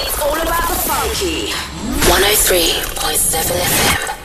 It's all about the funky. 103.7 FM.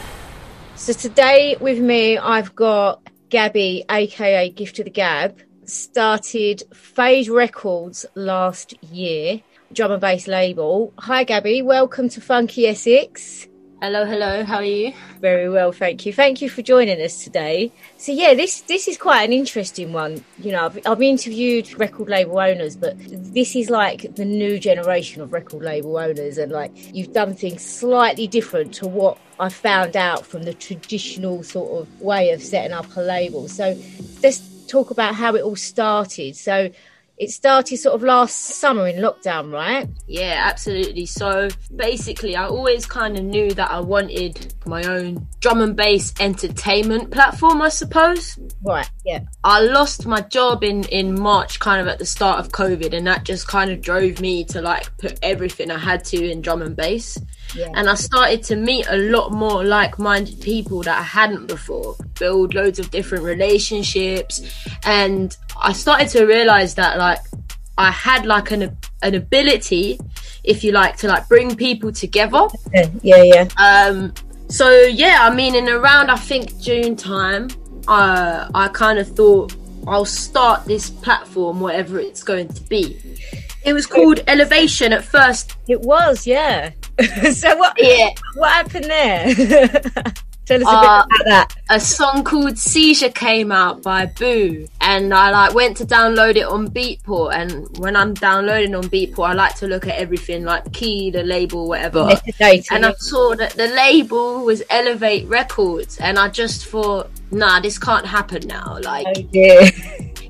So today with me, I've got Gabby, aka Gift of the Gab. Started Phase Records last year, drum and bass label. Hi Gabby, welcome to Funky Essex. Hello, how are you? Very well, thank you. Thank you for joining us today. So yeah, this is quite an interesting one. You know, I've interviewed record label owners, but this is like the new generation of record label owners, and like you've done things slightly different to what I found out from the traditional sort of way of setting up a label. So let's talk about how it all started. So it started sort of last summer in lockdown, right? Yeah, absolutely. So basically, I always kind of knew that I wanted my own drum and bass entertainment platform, I suppose. Right, yeah. I lost my job in March, kind of at the start of COVID, and that just kind of drove me to like put everything I had to in drum and bass. Yeah. And I started to meet a lot more like-minded people that I hadn't before, build loads of different relationships, and I started to realize that like I had like an ability, if you like, to like bring people together. Yeah. So yeah, I mean, in around I think June time, I kind of thought I'll start this platform, whatever it's going to be. It was called Elevation at first. It was, yeah. So what happened there? Tell us a bit about that. A song called Seizure came out by Boo, and I like went to download it on Beatport, and when I'm downloading on Beatport, I like to look at everything like the key, the label, whatever. And I saw that the label was Elevate Records, and I just thought, nah, this can't happen now. Like, oh dear.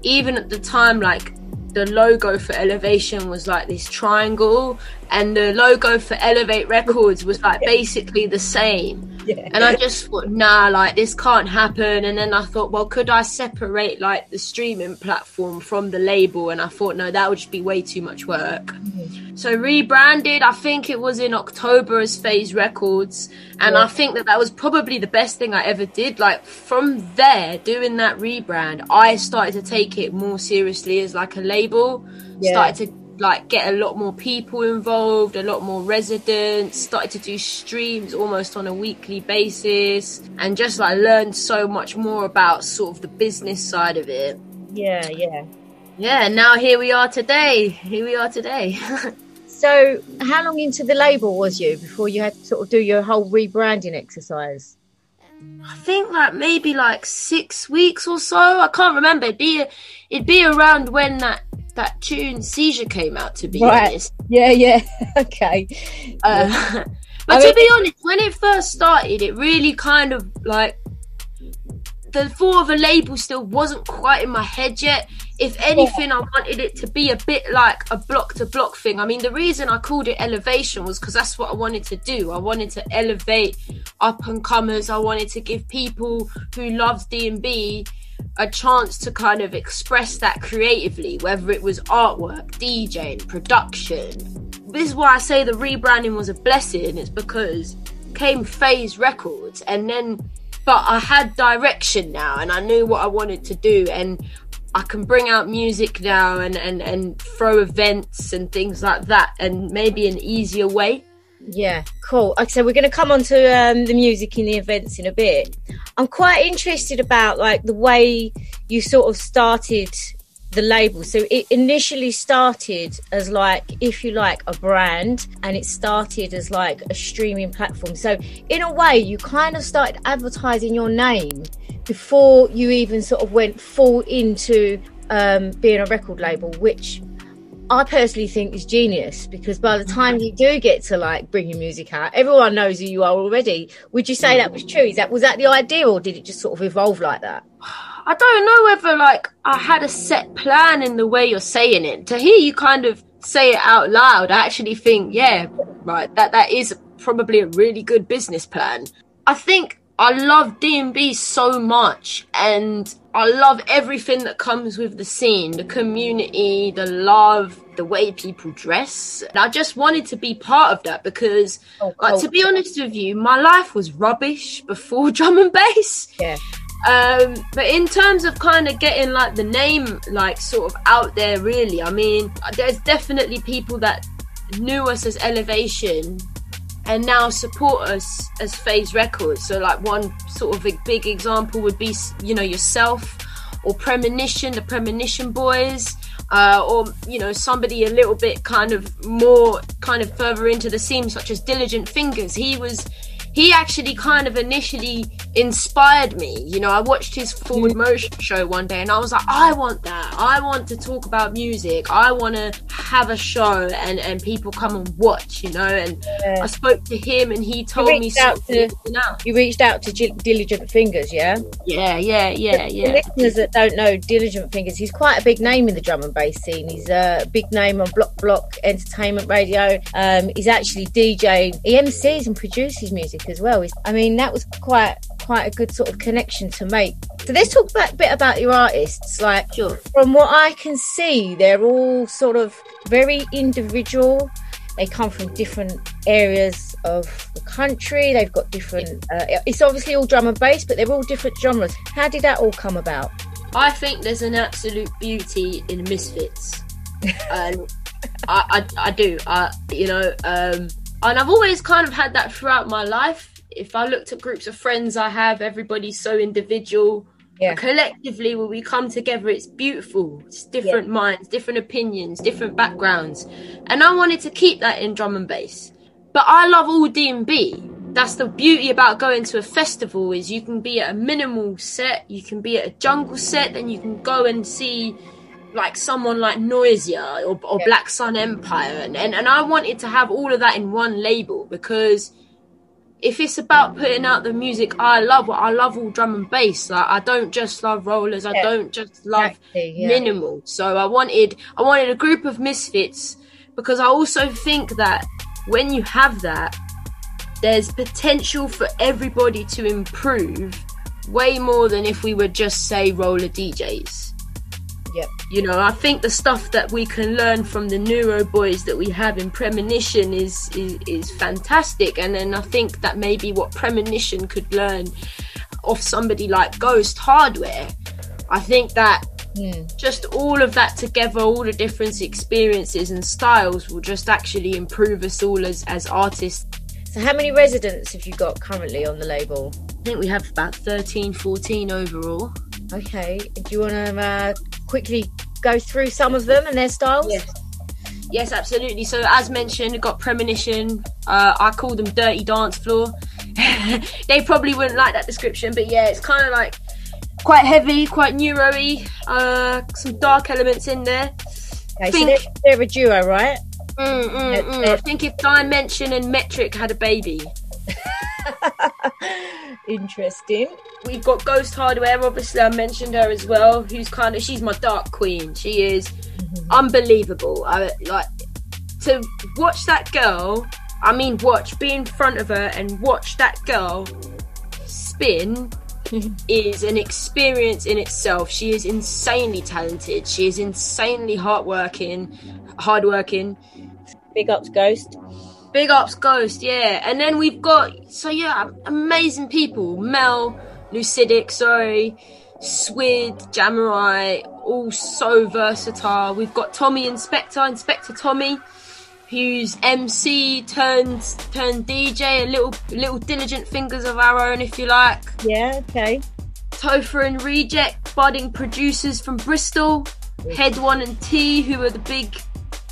Even at the time, like, the logo for Elevation was like this triangle, and the logo for Elevate Records was like basically the same. Yeah. And I just thought, nah, like this can't happen. And then I thought, well, could I separate like the streaming platform from the label? And I thought, no, that would just be way too much work. Mm-hmm. So rebranded, I think it was in October as Phase Records. And I think that was probably the best thing I ever did. Like from there, doing that rebrand, I started to take it more seriously as like a label. Started to like get a lot more people involved, a lot more residents, started to do streams almost on a weekly basis, and just like learned so much more about sort of the business side of it. Yeah, now here we are today. So how long into the label was you before you had to sort of do your whole rebranding exercise? I think like maybe like 6 weeks or so. I can't remember. It'd be around when that tune Seizure came out, to be honest. Yeah. Okay. But to be honest, when it first started, it really kind of like the thought of a label still wasn't quite in my head yet. If anything, I wanted it to be a bit like a block-to-block thing. I mean, the reason I called it Elevation was because that's what I wanted to do. I wanted to elevate up-and-comers. I wanted to give people who loved D&B a chance to kind of express that creatively, whether it was artwork, DJing, production. This is why I say the rebranding was a blessing. It's because came Phase Records, but I had direction now, and I knew what I wanted to do, and I can bring out music now and throw events and things like that, and maybe an easier way. Yeah, cool. Okay, so we're going to come on to the music and the events in a bit. I'm quite interested about like the way you sort of started the label. So it initially started as like, if you like, a brand, and it started as like a streaming platform. So in a way, you kind of started advertising your name before you even sort of went full into being a record label, which I personally think is genius, because by the time you do get to like bring your music out, everyone knows who you are already. Would you say that was true? Was that the idea, or did it just sort of evolve like that? I don't know whether like I had a set plan in the way you're saying it. To hear you kind of say it out loud, I actually think, yeah, right, that is probably a really good business plan. I think I love D&B so much, and I love everything that comes with the scene, the community, the love, the way people dress. And I just wanted to be part of that because, to be honest with you, my life was rubbish before drum and bass. Yeah. But in terms of kind of getting like the name like sort of out there, really, I mean, there's definitely people that knew us as Elevation and now support us as Phase Records. So like one sort of a big example would be, you know, yourself, or Premonition, the Premonition Boys, or, you know, somebody a little bit kind of more kind of further into the scene, such as Diligent Fingers. He actually kind of initially inspired me. You know, I watched his Forward Motion show one day and I was like, I want that. I want to talk about music. I want to have a show and people come and watch, you know. And I spoke to him and he told me something. You reached out to Diligent Fingers, yeah? Yeah. For listeners that don't know Diligent Fingers, he's quite a big name in the drum and bass scene. He's a big name on Block Entertainment Radio. He's actually DJ. He MCs and produces music as well. I mean, that was quite a good sort of connection to make. So let's talk a bit about your artists. Like, sure. From what I can see, they're all sort of very individual. They come from different areas of the country. They've got different it's obviously all drum and bass, but they're all different genres. How did that all come about? I think there's an absolute beauty in misfits. And I do, you know, and I've always kind of had that throughout my life. If I looked at groups of friends I have, everybody's so individual. Yeah. But collectively, when we come together, it's beautiful. It's different minds, different opinions, different backgrounds. And I wanted to keep that in drum and bass. But I love all D&B. That's the beauty about going to a festival, is you can be at a minimal set, you can be at a jungle set, then you can go and see like someone like Noisia or Black Sun Empire. And I wanted to have all of that in one label, because if it's about putting out the music I love all drum and bass. Like, I don't just love rollers, I don't just love minimal. So I wanted a group of misfits, because I also think that when you have that, there's potential for everybody to improve way more than if we were just, say, roller DJs. Yep. You know, I think the stuff that we can learn from the Neuro boys that we have in Premonition is fantastic. And then I think that maybe what Premonition could learn off somebody like Ghost Hardware, I think that just all of that together, all the different experiences and styles, will just actually improve us all as artists. So how many residents have you got currently on the label? I think we have about 13, 14 overall. Okay. Do you want to quickly go through some of them and their styles? Yes, absolutely. So as mentioned, we've got Premonition. I call them Dirty Dance Floor. They probably wouldn't like that description, but yeah, it's kind of like quite heavy, quite neuro-y, some dark elements in there. Okay, so they're a duo, right? I think if Dimension and Metric had a baby. Interesting. We've got Ghost Hardware, obviously I mentioned her as well, she's my dark queen. She is unbelievable. I like to watch that girl. Be in front of her and watch that girl spin is an experience in itself. She is insanely talented. She is insanely hardworking. Big ups, Ghost. Big ups, Ghost, yeah. And then we've got, amazing people. Mel, Lucidic, Swid, Jamurai, all so versatile. We've got Tommy Inspector Tommy, who's MC turned DJ, a little Diligent Fingers of our own, if you like. Yeah, okay. Topher and Reject, budding producers from Bristol. Head One and T, who are the big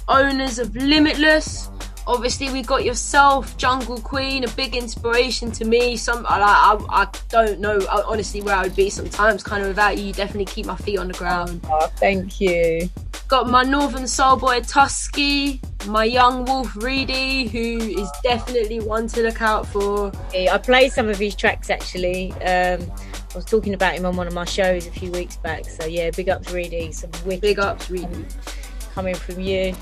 owners of Limitless. Obviously, we got yourself, Jungle Queen, a big inspiration to me. I don't know honestly where I would be sometimes, kind of without you. You definitely keep my feet on the ground. Oh, thank you. Got my Northern Soul Boy Tusky, my Young Wolf Reedy, who is definitely one to look out for. I played some of his tracks actually. I was talking about him on one of my shows a few weeks back. So yeah, big ups Reedy. Some wicked big ups Reedy coming from you.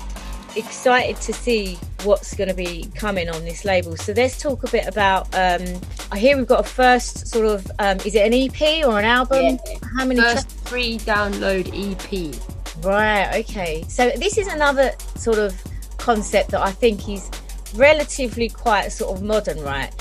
Excited to see what's going to be coming on this label. So let's talk a bit about I hear we've got a first sort of is it an EP or an album? Yeah. How many first free download EP. Right, okay. So this is another sort of concept that I think is relatively quite sort of modern, right?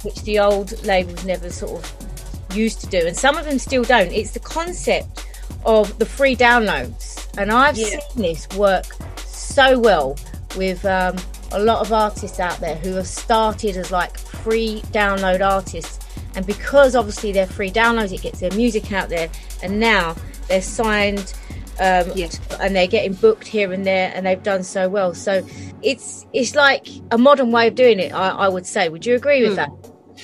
Which the old labels never sort of used to do, and some of them still don't. It's the concept of the free downloads, and I've seen this work so well with a lot of artists out there who have started as like free download artists, and because obviously they're free downloads, it gets their music out there, and now they're signed and they're getting booked here and there, and they've done so well. So it's like a modern way of doing it, I would say. Would you agree with that?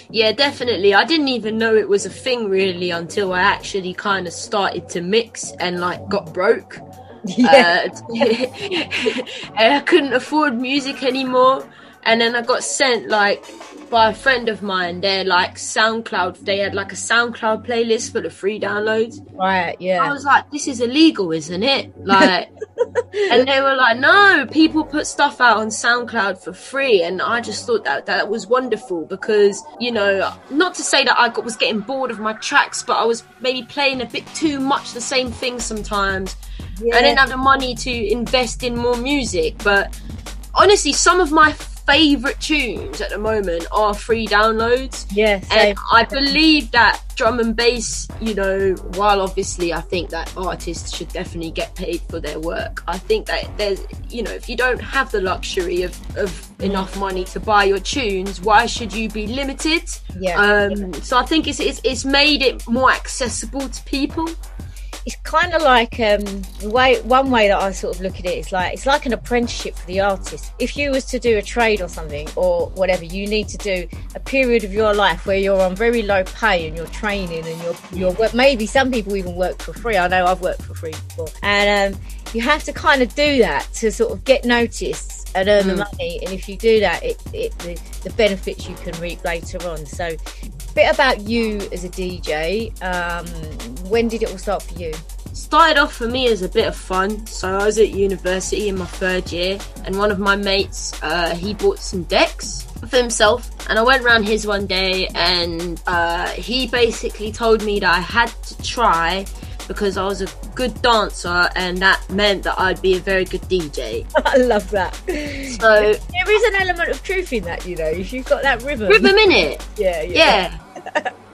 Yeah, definitely. I didn't even know it was a thing really until I actually kind of started to mix and like got broke. Yeah. And I couldn't afford music anymore, and then I got sent like by a friend of mine, they had like a SoundCloud playlist for the free downloads. Right, yeah. I was like, this is illegal, isn't it? Like, and they were like, no, people put stuff out on SoundCloud for free. And I just thought that was wonderful, because, you know, not to say that I was getting bored of my tracks, but I was maybe playing a bit too much the same thing sometimes. Yeah. I didn't have the money to invest in more music. But honestly, some of my favourite tunes at the moment are free downloads. Yes, and I believe that drum and bass, you know, while obviously I think that artists should definitely get paid for their work, I think that there's, you know, if you don't have the luxury of enough money to buy your tunes, why should you be limited? So I think it's made it more accessible to people. It's kind of like one way that I sort of look at it is like, it's like an apprenticeship for the artist. If you was to do a trade or something or whatever, you need to do a period of your life where you're on very low pay and you're training and you're maybe some people even work for free. I know I've worked for free before, and you have to kind of do that to sort of get noticed and earn the money. And if you do that, the benefits you can reap later on. So a bit about you as a DJ. When did it all start for you? Started off for me as a bit of fun. So I was at university in my third year, and one of my mates, he bought some decks for himself, and I went around his one day, and he basically told me that I had to try because I was a good dancer, and that meant that I'd be a very good DJ. I love that. So there is an element of truth in that, you know, if you've got that rhythm in it. Yeah.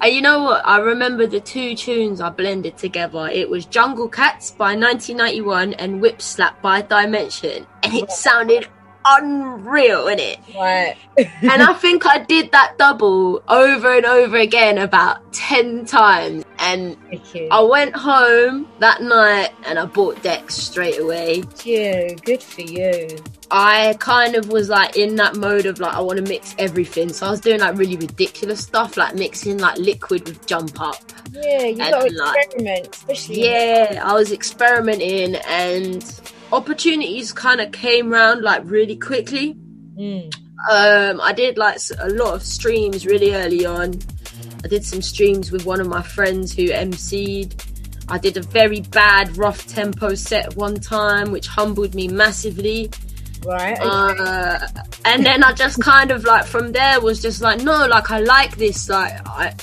And you know what? I remember the two tunes I blended together. It was Jungle Cats by 1991 and Whip Slap by Dimension, and it sounded unreal, innit? Right. And I think I did that double over and over again about 10 times. And I went home that night and I bought decks straight away. Good for you. I kind of was like in that mode of like, I want to mix everything. So I was doing like really ridiculous stuff, like mixing like liquid with jump up. Yeah, you got to experiment, especially. Yeah, I was experimenting, and opportunities kind of came round like really quickly. I did like a lot of streams really early on. I did some streams with one of my friends who MC'd. I did a very bad rough tempo set one time, which humbled me massively. Right. And then I just kind of like from there was just like, no, like I like this. Like I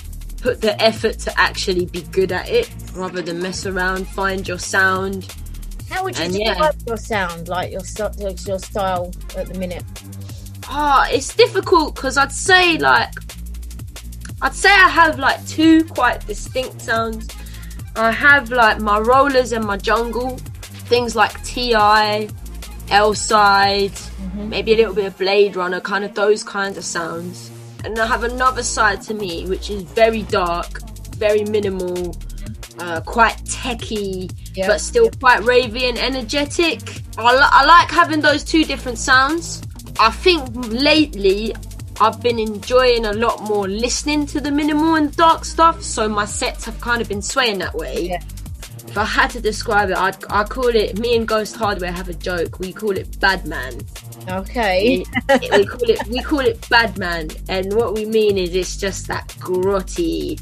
put the effort to actually be good at it rather than mess around, find your sound. How would you describe your sound, like your style at the minute? It's difficult because I'd say I have like two quite distinct sounds. I have like my rollers and my jungle, things like T.I., L-Side, maybe a little bit of Blade Runner, kind of those kinds of sounds. And I have another side to me which is very dark, very minimal, quite techie, but still quite ravey and energetic. I like having those two different sounds. I think lately I've been enjoying a lot more listening to the minimal and dark stuff, so my sets have kind of been swaying that way. Yeah. If I had to describe it, I call it, me and Ghost Hardware have a joke, we call it Badman. Okay. we call it Badman, and what we mean is it's just that grotty,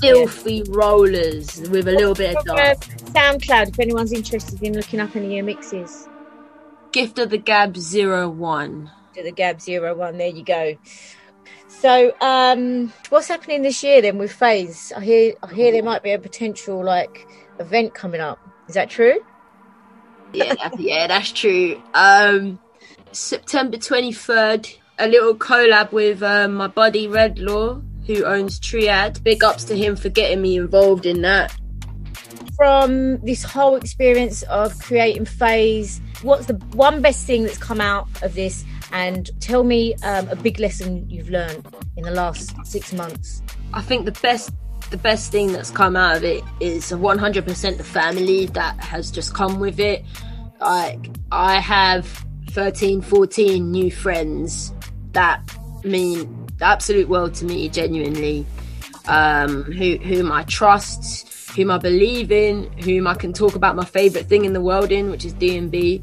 filthy rollers with a little bit of dark. SoundCloud, if anyone's interested in looking up any of your mixes. Gift of the Gab 01. To the Gab 01, there you go. So, what's happening this year then with FaZe? I hear there might be a potential like event coming up. Is that true? Yeah, that's true. September 23rd, a little collab with my buddy Redlaw, who owns Triad. Big ups to him for getting me involved in that. from this whole experience of creating Phase, what's the one best thing that's come out of this? And tell me a big lesson you've learned in the last 6 months. I think the best thing that's come out of it is 100% the family that has just come with it. Like, I have 13, 14 new friends that mean the absolute world to me, genuinely. Whom I trust, whom I believe in, whom I can talk about my favourite thing in the world in, which is D&B.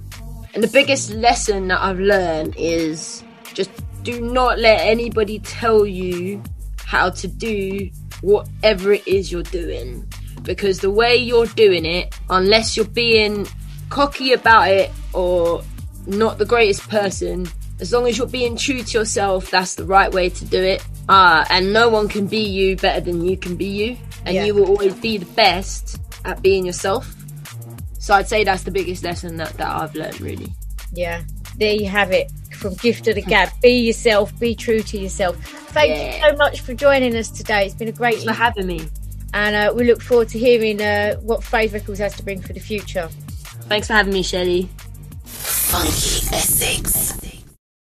And the biggest lesson that I've learned is just do not let anybody tell you how to do whatever it is you're doing. Because the way you're doing it, unless you're being cocky about it or not the greatest person, as long as you're being true to yourself, that's the right way to do it. And no one can be you better than you can be you. And you will always be the best at being yourself. So I'd say that's the biggest lesson that I've learned, really. Yeah, there you have it. From Gift to the Gab. Be yourself, be true to yourself. Thank you so much for joining us today. It's been a great Thanks for having me. And we look forward to hearing what Phase Records has to bring for the future. Thanks for having me, Shelly. Funky Essex.